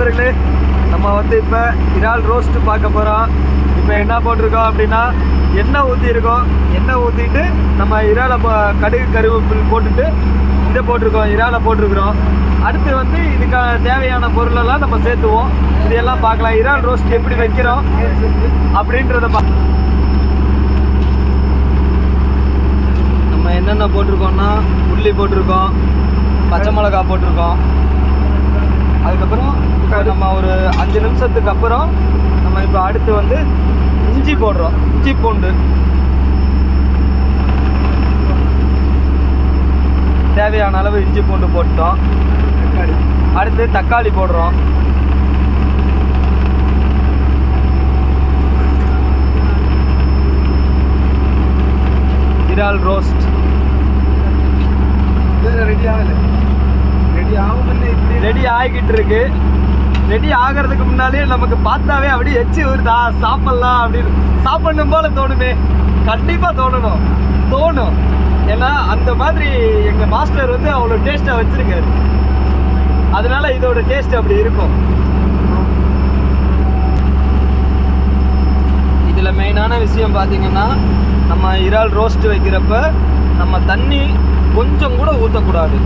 நண்பர்களே, நம்ம வந்து இப்போ இறால் ரோஸ்ட் பார்க்க போகிறோம். இப்போ என்ன போட்டிருக்கோம் அப்படின்னா, எண்ணெய் ஊற்றிருக்கோம். எண்ணெய் ஊற்றிட்டு நம்ம இறாலை கடுகு கருவேப்பில் போட்டுட்டு இதை போட்டிருக்கோம், இறாலை போட்டிருக்கிறோம். அடுத்து வந்து இதுக்கான தேவையான பொருளெல்லாம் நம்ம சேர்த்துவோம். இதெல்லாம் பார்க்கலாம். இறால் ரோஸ்ட் எப்படி வைக்கிறோம் அப்படின்றத நம்ம என்னென்ன போட்டிருக்கோம்னா, உள்ளி போட்டிருக்கோம், பச்சை மிளகா போட்டிருக்கோம். அதுக்கப்புறம் நம்ம ஒரு 5 நிமிஷத்துக்கு அப்புறம் நம்ம இப்போ அடுத்து வந்து இஞ்சி போடுறோம். இஞ்சி பூண்டு தேவையான அளவு இஞ்சி பூண்டு போட்டோம். அடுத்து தக்காளி போடுறோம். இறால் ரோஸ்ட் ரெடி ஆகிக்கிட்டு இருக்கு. ரெடி ஆகிறதுக்கு முன்னாலே நமக்கு பார்த்தாவே அப்படியே எச்சி வருதா, சாப்பிட்லாம் அப்படின்னு சாப்பிடணும் போல தோணுமே. கண்டிப்பாக தோணும். ஏன்னா அந்த மாதிரி எங்கள் மாஸ்டர் வந்து அவ்வளோ டேஸ்ட்டாக வச்சுருக்காரு. அதனால இதோட டேஸ்ட் அப்படி இருக்கும். இதில் மெயினான விஷயம் பார்த்தீங்கன்னா, நம்ம இறால் ரோஸ்ட் வைக்கிறப்ப நம்ம தண்ணி கொஞ்சம் கூட ஊற்றக்கூடாது.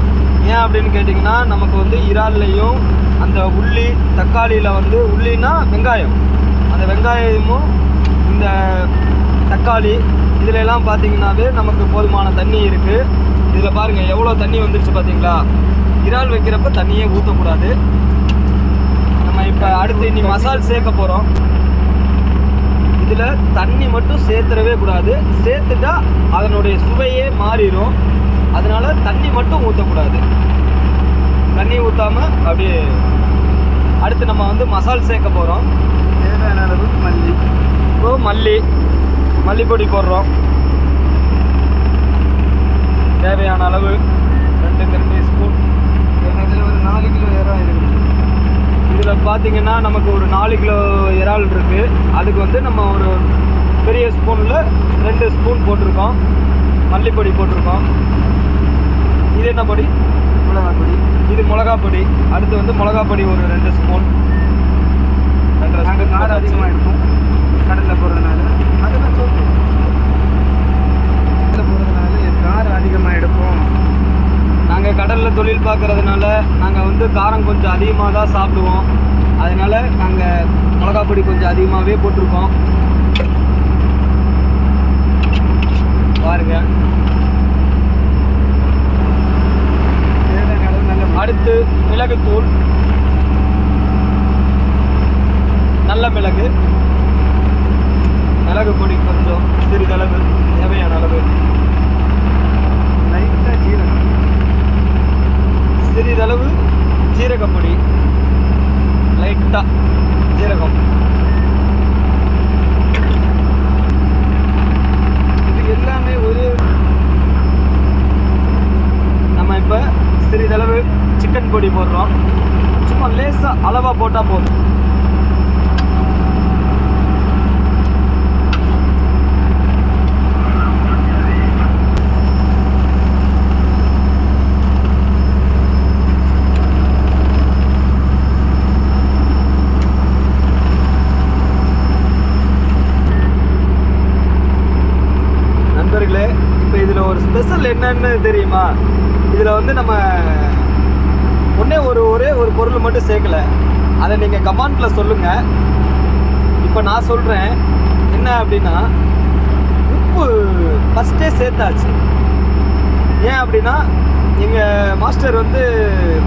ஏன் அப்படின்னு கேட்டிங்கன்னா, நமக்கு வந்து இறால்லையும் அந்த உள்ளி தக்காளியில் வந்து உள்ளின்னா வெங்காயம், அந்த வெங்காயமும் இந்த தக்காளி இதில் எல்லாம் பார்த்தீங்கன்னாவே நமக்கு போதுமான தண்ணி இருக்குது. இதில் பாருங்கள் எவ்வளோ தண்ணி வந்துருச்சு பார்த்தீங்களா. இறால் வைக்கிறப்ப தண்ணியே ஊற்றக்கூடாது. நம்ம இப்போ அடுத்து இனி மசால் சேர்க்க போகிறோம். இதில் தண்ணி மட்டும் சேர்த்துடவே கூடாது. சேர்த்துட்டா அதனுடைய சுவையே மாறிடும். அதனால தண்ணி மட்டும் ஊற்றக்கூடாது. தண்ணி ஊற்றாமல் அப்படியே அடுத்து நம்ம வந்து மசால் சேர்க்க போகிறோம். தேவையான அளவு மல்லிப்பொடி போடுறோம். தேவையான அளவு 2 ஸ்பூன். இதில் ஒரு 4 கிலோ இறால் இருக்குது. இதில் பார்த்தீங்கன்னா நமக்கு ஒரு 4 கிலோ இறால் இருக்குது. அதுக்கு வந்து நம்ம ஒரு பெரிய ஸ்பூனில் 2 ஸ்பூன் போட்டிருக்கோம். மல்லிப்பொடி போட்டிருக்கோம். இது என்ன பொடி? மிளகாய் பொடி. இது மிளகா பொடி. அடுத்து வந்து மிளகா பொடி ஒரு 2 ஸ்பூன். 2 ஸ்பூன் காரம் அதிகமாக இருக்கும் கடலில் போடுறதுனால. அதெல்லாம் சொல்லுவோம், கடலில் போடுறதுனால காரம் அதிகமாக எடுப்போம். நாங்கள் கடலில் தொழில் பார்க்குறதுனால நாங்கள் வந்து காரம் கொஞ்சம் அதிகமாக தான் சாப்பிடுவோம். அதனால் நாங்கள் மிளகா பொடி கொஞ்சம் அதிகமாகவே போட்டிருக்கோம். பாருங்கள். அடுத்து மிளகுத்தூள், நல்ல மிளகு பொடி கொஞ்சம் சிறிதளவு, தேவையான அளவு. லைட்டாக ஜீரகம், சிறிதளவு ஜீரகப்பொடி, லைட்டாக ஜீரகம். இது எல்லாமே ஒரு நம்ம இப்போ சிறிதளவு சிக்கன் பொடி போடுறோம். சும்மா லேசாக அளவாக போட்டால் போதும். நண்பர்களே, இப்போ இதில் ஒரு ஸ்பெஷல் என்னன்னு தெரியுமா? இதில் வந்து நம்ம ஒரே ஒரு பொருள் மட்டும் சேர்க்கலை. அதை நீங்கள் கமெண்ட்டில் சொல்லுங்கள். இப்போ நான் சொல்கிறேன் என்ன அப்படின்னா, உப்பு ஃபஸ்ட்டே சேர்த்தாச்சு. ஏன் அப்படின்னா, எங்கள் மாஸ்டர் வந்து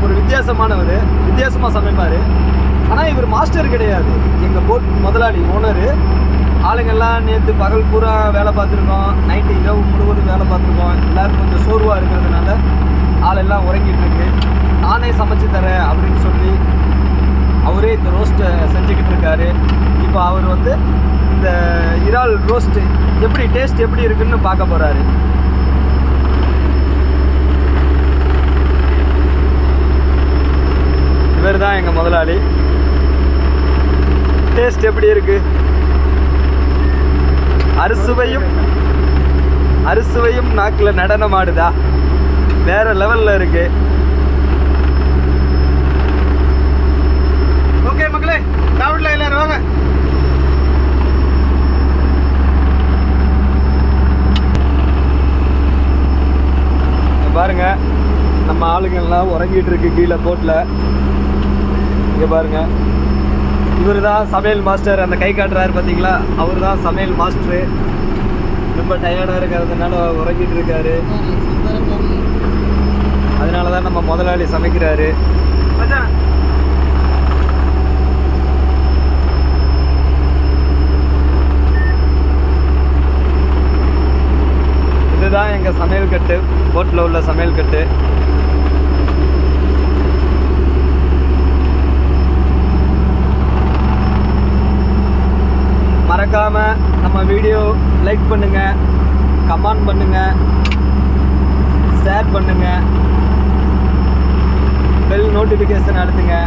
ஒரு வித்தியாசமாக சமைப்பார். ஆனால் இவர் மாஸ்டர் கிடையாது, எங்கள் போட் முதலாளி, ஓனரு. ஆளுங்கள்லாம் நேற்று பகல் பூரா வேலை பார்த்துருக்கோம், நைட்டு இரவு முழுவதும் வேலை பார்த்துருக்கோம். எல்லோரும் கொஞ்சம் சோர்வாக இருக்கிறதுனால ஆளெல்லாம் உறங்கிட்டு இருக்கு. நானே சமைச்சு தரேன் அப்படின்னு சொல்லி அவரே இந்த ரோஸ்ட்டை செஞ்சுக்கிட்டு இருக்காரு. இப்போ அவர் வந்து இந்த இறால் ரோஸ்ட்டு டேஸ்ட் எப்படி இருக்குன்னு பார்க்க போகிறாரு. இவர் தான் எங்கள் முதலாளி. டேஸ்ட் எப்படி இருக்கு? அறுசுவையும் நாக்கில் நடனம் ஆடுதா? வேற லெவலில் இருக்கு. எல்லாம் உறங்கிட்டு இருக்கு கீழே போட்டில். இங்கே பாருங்க, இவர் தான் சமையல் மாஸ்டர். அந்த கை காட்டுறாரு பார்த்தீங்களா, அவர் தான் சமையல் மாஸ்டரு. ரொம்ப டயர்டாக இருக்கிறதுனால உறங்கிட்டு இருக்காரு. அதனால தான் நம்ம முதலாளி சமைக்கிறாரு. இதுதான் எங்கள் சமையல் கட்டு, போட்டில் உள்ள சமையல் கட்டு. மறக்காம நம்ம வீடியோ லைக் பண்ணுங்க, கமெண்ட் பண்ணுங்க, ஷேர் பண்ணுங்க, பெல் நோட்டிஃபிகேஷன் அழுத்துங்க.